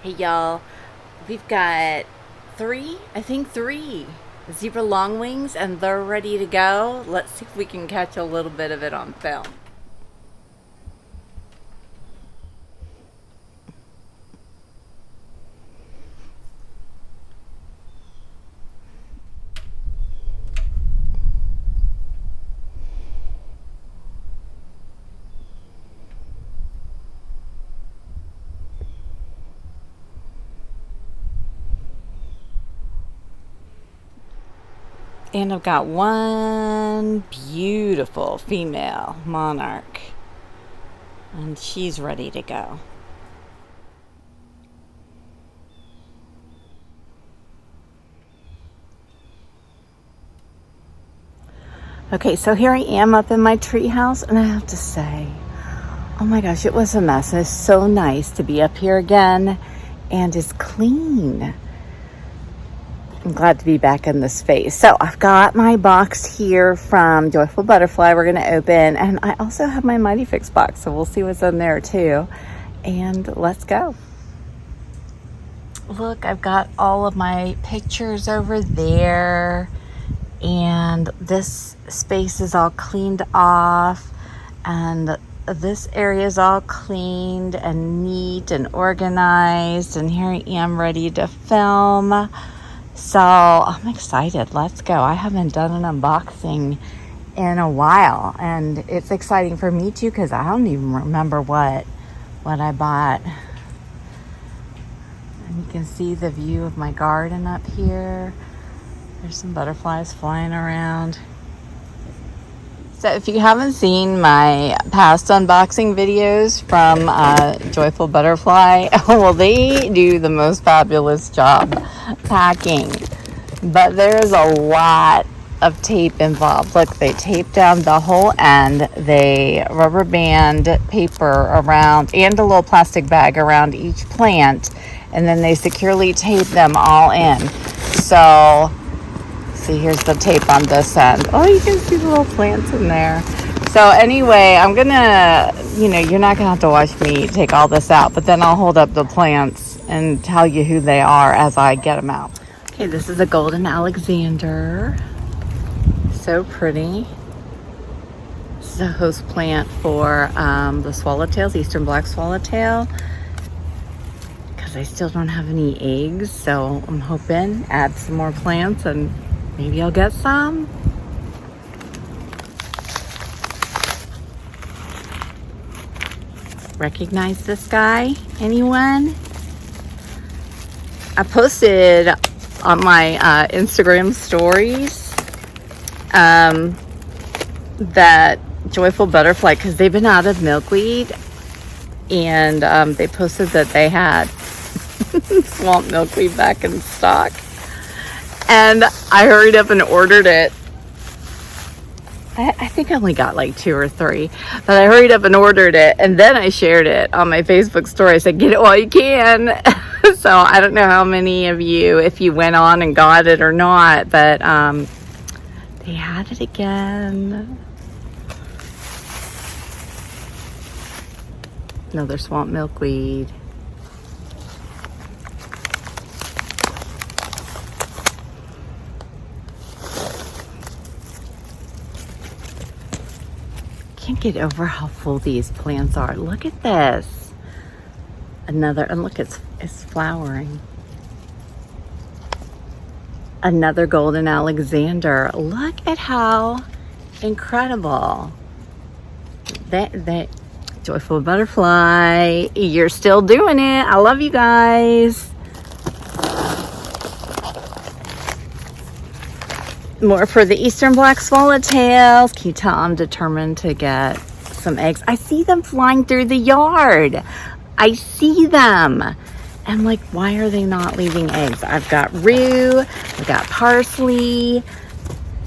Hey y'all, we've got I think three zebra longwings, and they're ready to go. Let's see if we can catch a little bit of it on film. And I've got one beautiful female monarch, and she's ready to go. Okay, so here I am up in my treehouse, and I have to say, oh my gosh, it was a mess. It's so nice to be up here again, and it's clean. I'm glad to be back in this space. So I've got my box here from Joyful Butterfly we're going to open, and I also have my Mighty Fix box, so we'll see what's in there too. And let's go. Look, I've got all of my pictures over there, and this space is all cleaned off, and this area is all cleaned and neat and organized, and here I am ready to film. So I'm excited. Let's go. I haven't done an unboxing in a while, and it's exciting for me too because I don't even remember what I bought. And you can see the view of my garden up here. There's some butterflies flying around. So if you haven't seen my past unboxing videos from Joyful Butterfly, well, they do the most fabulous job packing. But there's a lot of tape involved. Look, they tape down the whole end. They rubber band paper around and a little plastic bag around each plant. And then they securely tape them all in. So see, here's the tape on this end. Oh, you can see the little plants in there. So anyway, I'm gonna, you're not gonna have to watch me take all this out, but then I'll hold up the plants and tell you who they are as I get them out. Okay, this is a golden Alexander. So pretty. This is a host plant for the swallowtails, eastern black swallowtail. Because I still don't have any eggs, so I'm hoping add some more plants and maybe I'll get some. Recognize this guy? Anyone? I posted on my Instagram stories that Joyful Butterfly, because they've been out of milkweed, and they posted that they had swamp milkweed back in stock. And I hurried up and ordered it. I think I only got like 2 or 3, but I hurried up and ordered it, and then I shared it on my Facebook story. I said, get it while you can. So I don't know how many of you, if you went on and got it or not, but they had it again. Another swamp milkweed. Can't get over how full these plants are. Look at this. Another, and look, it's flowering. Another golden Alexander. Look at how incredible. That Joyful Butterfly, you're still doing it. I love you guys. More for the eastern black swallowtails. Can you tell I'm determined to get some eggs? I see them flying through the yard. I see them. I'm like, why are they not leaving eggs? I've got rue, I've got parsley.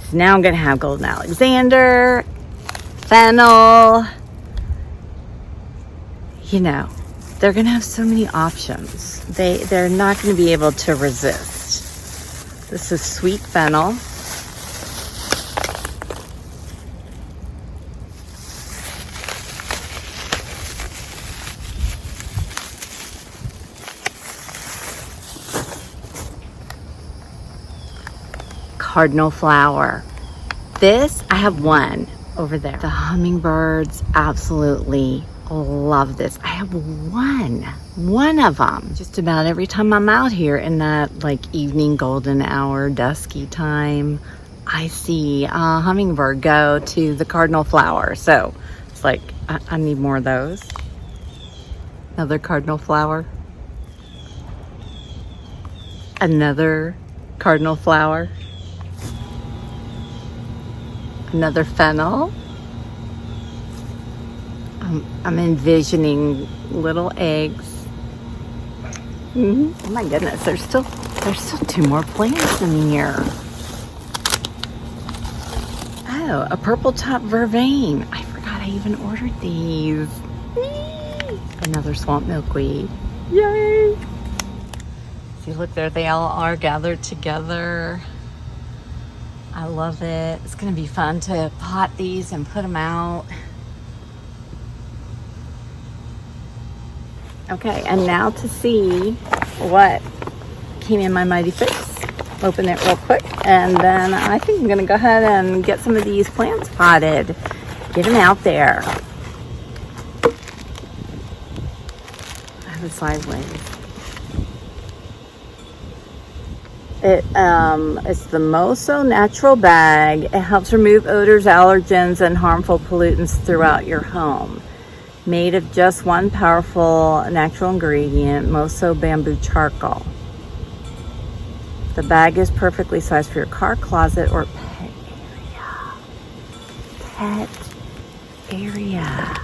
So now I'm gonna have golden Alexander, fennel. They're gonna have so many options. They're not gonna be able to resist. This is sweet fennel. cardinal flower. This, I have one over there. The hummingbirds absolutely love this. I have one of them. Just about every time I'm out here in that like evening golden hour, dusky time, I see a hummingbird go to the cardinal flower. So it's like, I need more of those. Another cardinal flower. Another cardinal flower. Another fennel. I'm envisioning little eggs. Oh my goodness, there's still 2 more plants in here. Oh, a purple top vervain. I forgot I even ordered these. Another swamp milkweed. Yay! See, look there, they all are gathered together. I love it. It's gonna be fun to pot these and put them out. Okay, and now to see what came in my Mighty Fix. Open it real quick, and then I think I'm gonna go ahead and get some of these plants potted. Get them out there. I have it sideways. It's the Moso Natural Bag. It helps remove odors, allergens, and harmful pollutants throughout your home. Made of just one powerful natural ingredient, Moso bamboo charcoal. The bag is perfectly sized for your car, closet, or pet area. Pet area.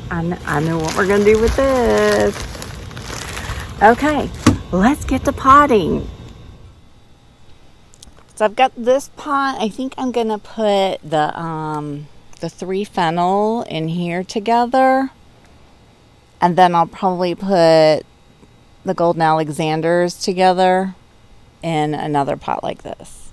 I know what we're gonna do with this. Okay, let's get to potting. So I've got this pot. I think I'm gonna put the 3 fennel in here together, and then I'll probably put the golden Alexanders together in another pot like this.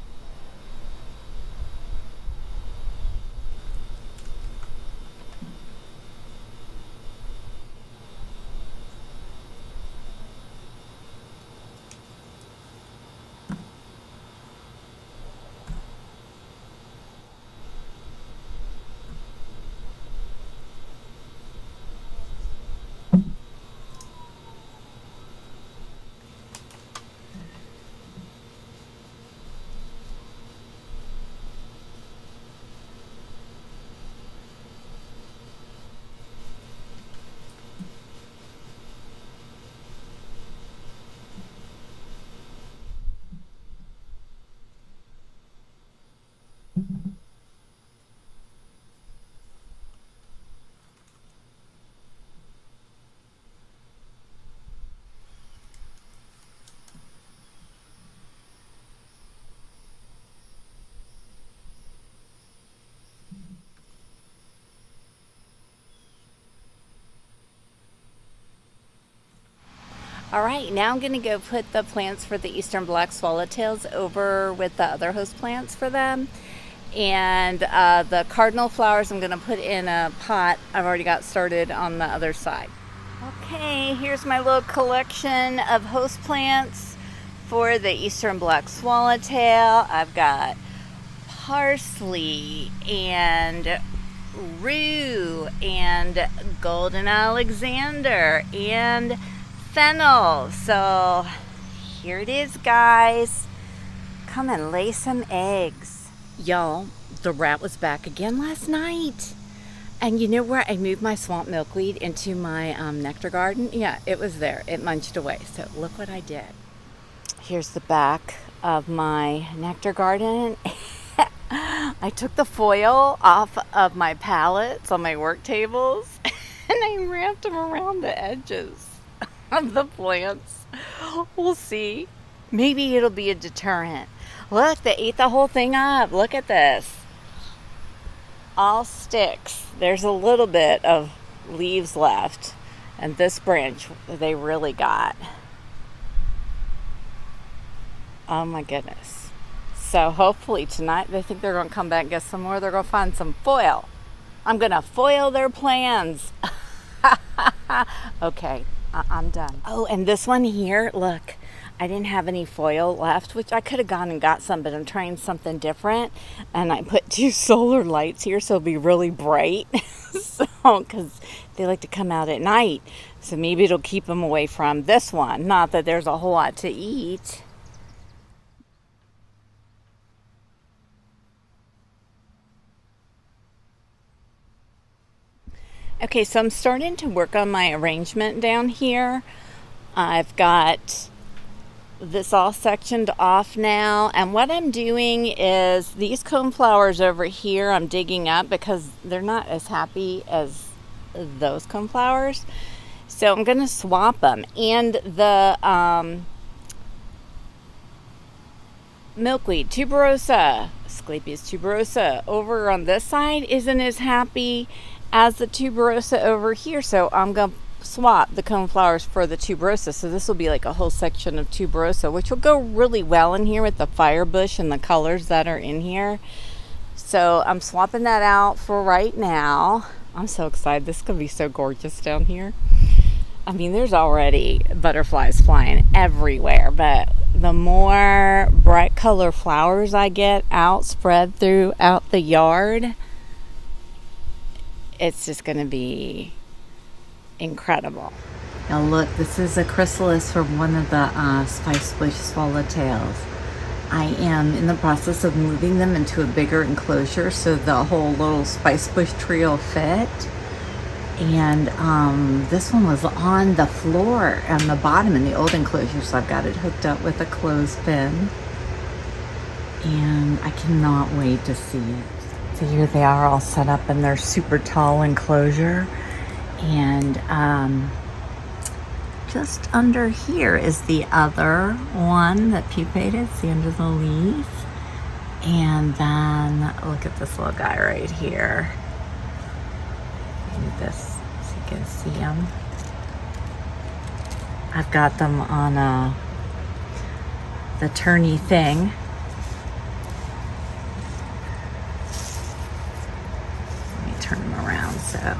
All right, now I'm gonna go put the plants for the Eastern Black Swallowtails over with the other host plants for them. And the cardinal flowers I'm gonna put in a pot I've already got started on the other side. Okay, here's my little collection of host plants for the Eastern Black Swallowtail. I've got parsley and rue and golden Alexander and fennel. So here it is, guys. Come and lay some eggs. Y'all, the rat was back again last night. And you know where I moved my swamp milkweed into my nectar garden? Yeah, it was there. It munched away. So look what I did. Here's the back of my nectar garden. I took the foil off of my pallets on my work tables and I wrapped them around the edges of the plants. We'll see. Maybe it'll be a deterrent. Look, they ate the whole thing up. Look at this. All sticks. There's a little bit of leaves left. And this branch, they really got. Oh my goodness. So hopefully tonight they think they're going to come back and get some more. They're going to find some foil. I'm going to foil their plans. Okay. I'm done. Oh, and this one here, look, I didn't have any foil left, which I could have gone and got some, but I'm trying something different. And I put 2 solar lights here so it'll be really bright. So, because they like to come out at night. So maybe it'll keep them away from this one. Not that there's a whole lot to eat. Okay, so I'm starting to work on my arrangement down here. I've got this all sectioned off now, and what I'm doing is these coneflowers over here I'm digging up because they're not as happy as those coneflowers, so I'm going to swap them. And the milkweed tuberosa, Asclepias tuberosa, over on this side isn't as happy as the tuberosa over here, so I'm going to swap the coneflowers for the tuberosa. So this will be like a whole section of tuberosa, which will go really well in here with the firebush and the colors that are in here. So I'm swapping that out for right now. I'm so excited. This is going to be so gorgeous down here. I mean, there's already butterflies flying everywhere, but the more bright color flowers I get out spread throughout the yard, it's just going to be incredible. Now look, this is a chrysalis from one of the spice bush swallowtails. I am in the process of moving them into a bigger enclosure so the whole little spice bush tree will fit. And this one was on the floor on the bottom in the old enclosure, so I've got it hooked up with a clothespin. And I cannot wait to see it. So here they are all set up in their super tall enclosure. And just under here is the other one that pupated. See under the leaf. And then look at this little guy right here. Maybe this so you can see him. I've got them on the turny thing. Let me turn them around so.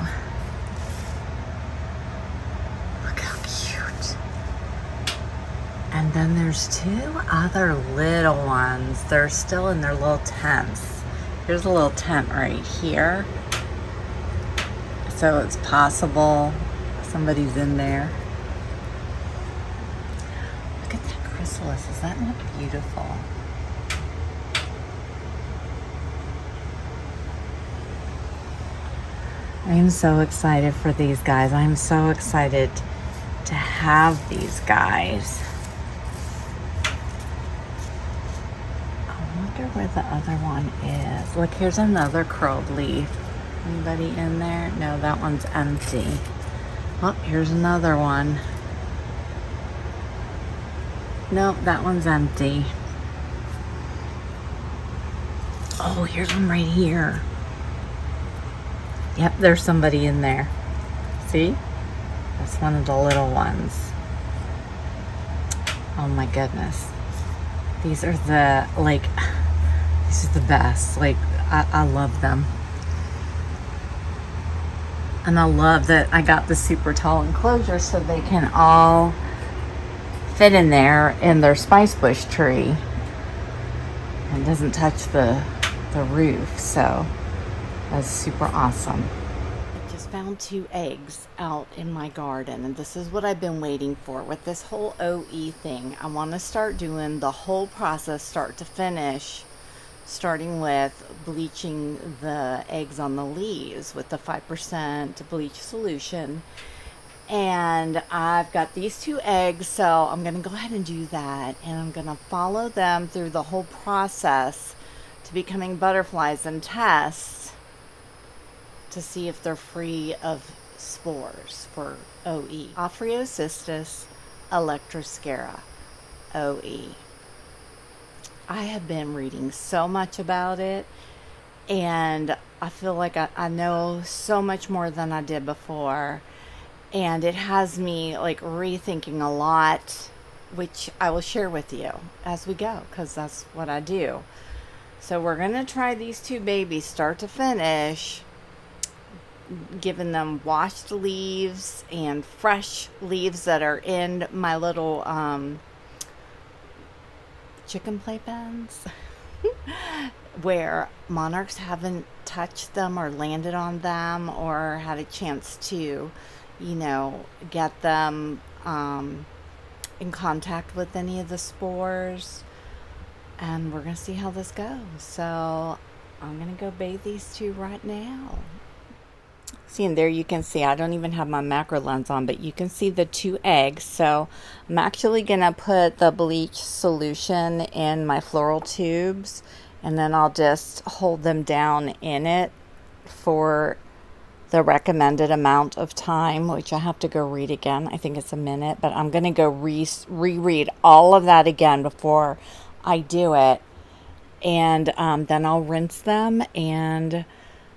And then there's 2 other little ones. They're still in their little tents. Here's a little tent right here. So it's possible somebody's in there. Look at that chrysalis. Is that not beautiful? I'm so excited for these guys. I'm so excited to have these guys. Where the other one is. Look, here's another curled leaf. Anybody in there? No, that one's empty. Oh, here's another one. Nope, that one's empty. Oh, here's one right here. Yep, there's somebody in there. See? That's one of the little ones. Oh my goodness. These are the, like, these are the best. Like, I love them. And I love that I got the super tall enclosure so they can all fit in there in their spice bush tree. It doesn't touch the roof, so that's super awesome. I just found 2 eggs out in my garden, and this is what I've been waiting for. With this whole OE thing, I want to start doing the whole process start to finish, starting with bleaching the eggs on the leaves with the 5% bleach solution. And I've got these 2 eggs, so I'm going to go ahead and do that, and I'm going to follow them through the whole process to becoming butterflies and test to see if they're free of spores for OE. Ophriocistus electroscara, OE. I have been reading so much about it, and I feel like I know so much more than I did before, and it has me like rethinking a lot, which I will share with you as we go, because that's what I do. So we're going to try these 2 babies start to finish, giving them washed leaves and fresh leaves that are in my little chicken playpens where monarchs haven't touched them or landed on them or had a chance to, you know, get them in contact with any of the spores. And we're going to see how this goes. So I'm going to go bathe these two right now. See, and there you can see, I don't even have my macro lens on, but you can see the 2 eggs. So I'm actually going to put the bleach solution in my floral tubes, and then I'll just hold them down in it for the recommended amount of time, which I have to go read again. I think it's a minute, but I'm going to go reread all of that again before I do it. And then I'll rinse them, and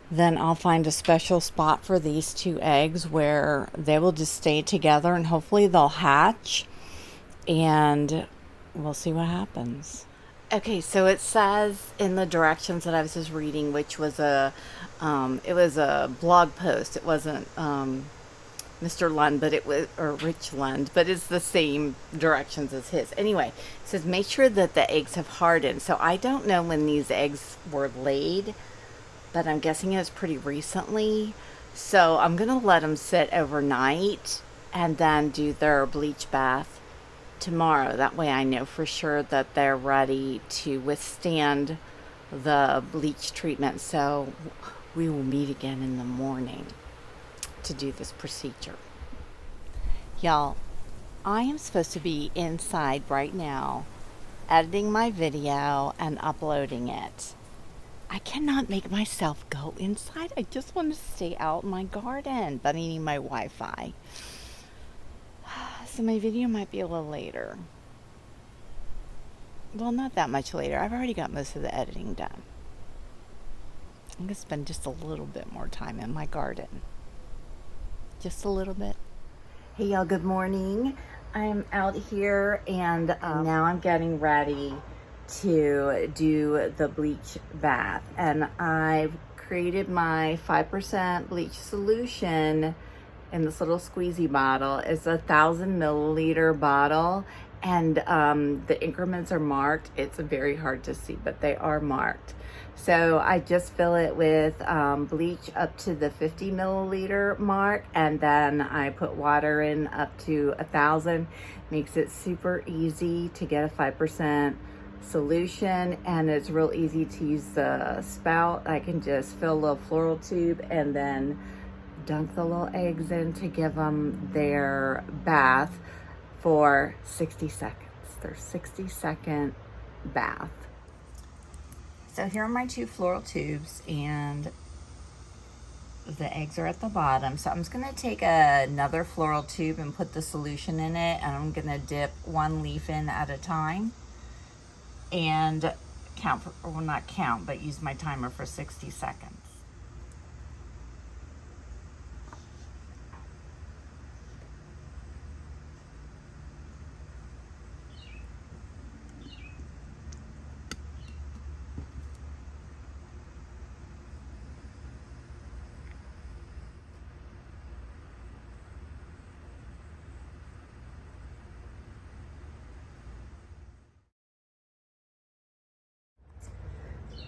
then I'll find a special spot for these 2 eggs where they will just stay together, and hopefully they'll hatch, and we'll see what happens. Okay, so it says in the directions that I was just reading, which was it was a blog post. It wasn't Mr. Lund, but it was, or Rich Lund, but it's the same directions as his. Anyway, it says make sure that the eggs have hardened. So I don't know when these eggs were laid, but I'm guessing it was pretty recently. So I'm going to let them sit overnight and then do their bleach bath tomorrow. That way I know for sure that they're ready to withstand the bleach treatment. So we will meet again in the morning to do this procedure. Y'all, I am supposed to be inside right now editing my video and uploading it. I cannot make myself go inside. I just want to stay out in my garden, but I need my Wi-Fi. So my video might be a little later. Well, not that much later. I've already got most of the editing done. I'm going to spend just a little bit more time in my garden. Just a little bit. Hey y'all, good morning. I'm out here and now I'm getting ready to do the bleach bath, and I've created my 5% bleach solution in this little squeezy bottle. It's a 1,000 milliliter bottle, and the increments are marked. It's very hard to see, but they are marked. So I just fill it with bleach up to the 50 milliliter mark, and then I put water in up to 1,000. Makes it super easy to get a 5% solution, and it's real easy to use the spout. I can just fill a little floral tube and then dunk the little eggs in to give them their bath for 60 seconds. Their 60-second bath. So here are my 2 floral tubes, and the eggs are at the bottom. So I'm just gonna take another floral tube and put the solution in it, and I'm gonna dip 1 leaf in at a time and count, well, not count, but use my timer for 60 seconds.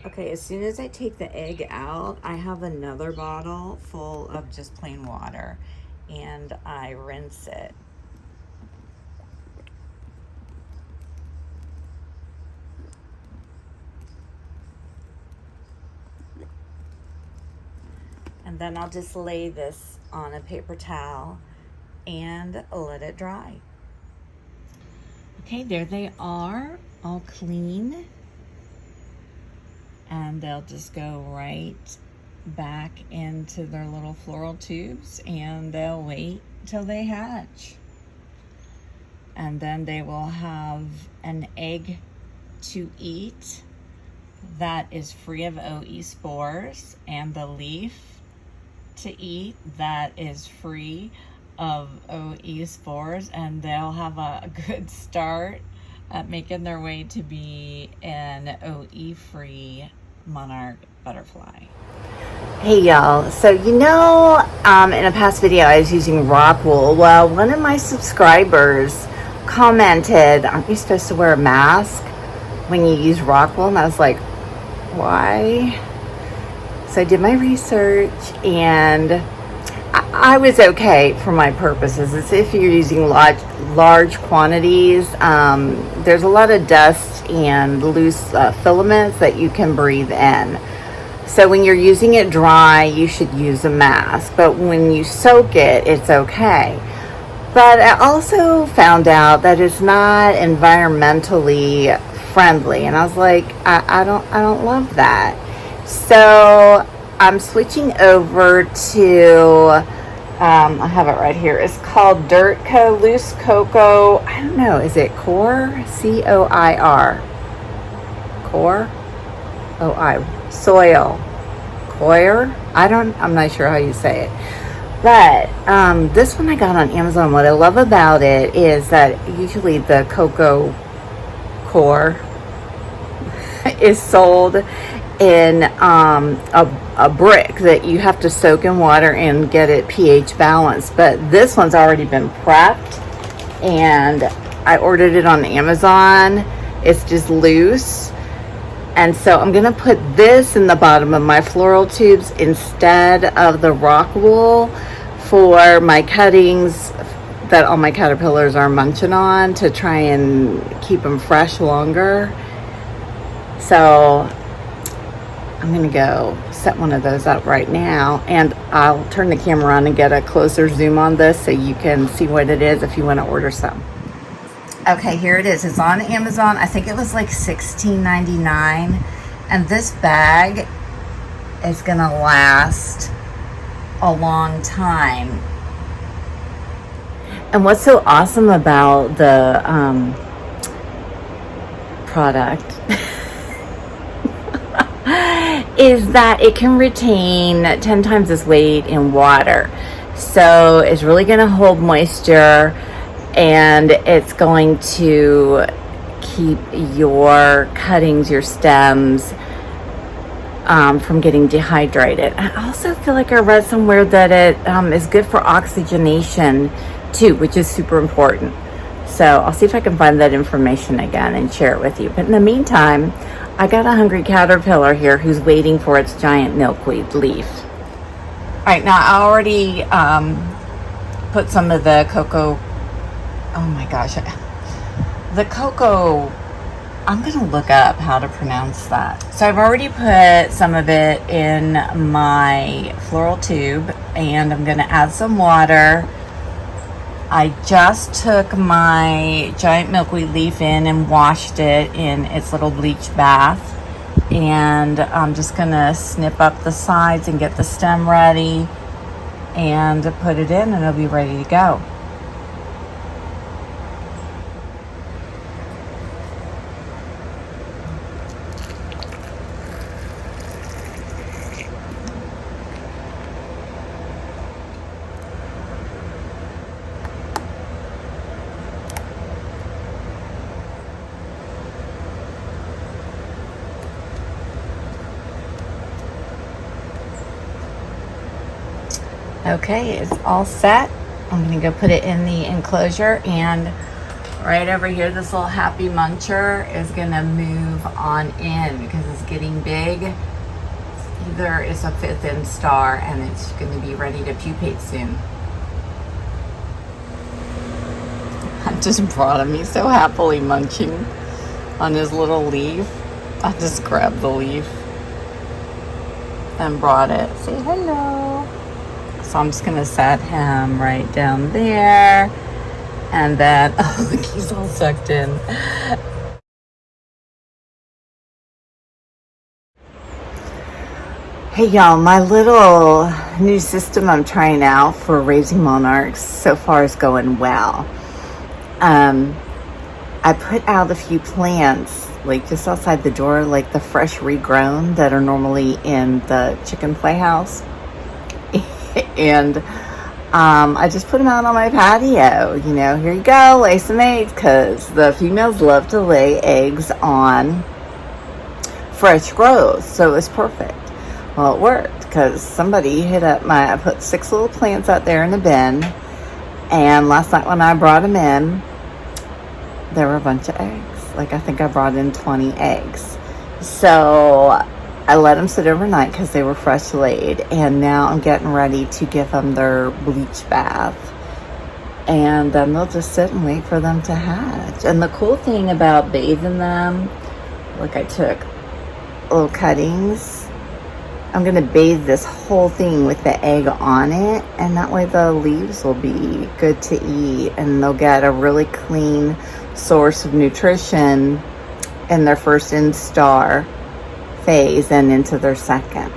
Okay, as soon as I take the egg out, I have another bottle full of just plain water, and I rinse it. And then I'll just lay this on a paper towel and let it dry. Okay, there they are, all clean. And they'll just go right back into their little floral tubes, and they'll wait till they hatch. And then they will have an egg to eat that is free of OE spores, and the leaf to eat that is free of OE spores, and they'll have a good start at making their way to be an OE-free monarch butterfly. Hey y'all, so you know, in a past video I was using rock wool. Well, one of my subscribers commented, aren't you supposed to wear a mask when you use rock wool, and I was like, why? So I did my research, and I was okay for my purposes. It's if you're using large quantities. There's a lot of dust and loose filaments that you can breathe in. So when you're using it dry, you should use a mask. But when you soak it, it's okay. But I also found out that it's not environmentally friendly, and I was like, I don't love that. So I'm switching over to, I have it right here. It's called Dirt Co. Loose Cocoa. I don't know. Is it coir? C-O-I-R. Coir? O-I. Soil. Coir? I'm not sure how you say it. But this one I got on Amazon. What I love about it is that usually the cocoa coir is sold in a brick that you have to soak in water and get it pH balanced. But this one's already been prepped, and I ordered it on Amazon. It's just loose. And so I'm going to put this in the bottom of my floral tubes instead of the rock wool for my cuttings that all my caterpillars are munching on, to try and keep them fresh longer. So I'm going to go set one of those up right now, and I'll turn the camera on and get a closer zoom on this so you can see what it is if you want to order some. Okay, here it is. It's on Amazon. I think it was like $16.99. And this bag is going to last a long time. And what's so awesome about the product is that it can retain 10 times its weight in water. So it's really going to hold moisture, and it's going to keep your cuttings, your stems, from getting dehydrated. I also feel like I read somewhere that it is good for oxygenation too, which is super important. So I'll see if I can find that information again and share it with you. But in the meantime, I got a hungry caterpillar here who's waiting for its giant milkweed leaf. All right, now I already put some of the cocoa. Oh my gosh, the cocoa, I'm going to look up how to pronounce that. So I've already put some of it in my floral tube, and I'm going to add some water. I just took my giant milkweed leaf in and washed it in its little bleach bath. And I'm just going to snip up the sides and get the stem ready and put it in, and it'll be ready to go. Okay, it's all set. I'm going to go put it in the enclosure, and right over here, this little happy muncher is going to move on in because it's getting big. Either it's a 5th instar, and it's going to be ready to pupate soon. I just brought him. He's so happily munching on his little leaf. I just grabbed the leaf and brought it. Say hello. So I'm just going to set him right down there. And then, oh, look, he's all sucked in. Hey, y'all, my little new system I'm trying out for raising monarchs so far is going well. I put out a few plants, like just outside the door, like the fresh regrown that are normally in the chicken playhouse. And I just put them out on my patio. You know, here you go, lay some eggs, because the females love to lay eggs on fresh growth. So it's perfect. Well, it worked because somebody hit up I put 6 little plants out there in the bin, and last night when I brought them in, there were a bunch of eggs. Like, I think I brought in 20 eggs. So I let them sit overnight because they were fresh laid. And now I'm getting ready to give them their bleach bath. And then they'll just sit and wait for them to hatch. And the cool thing about bathing them, look, I took little cuttings. I'm going to bathe this whole thing with the egg on it. And that way the leaves will be good to eat. And they'll get a really clean source of nutrition in their first instar phase and into their second.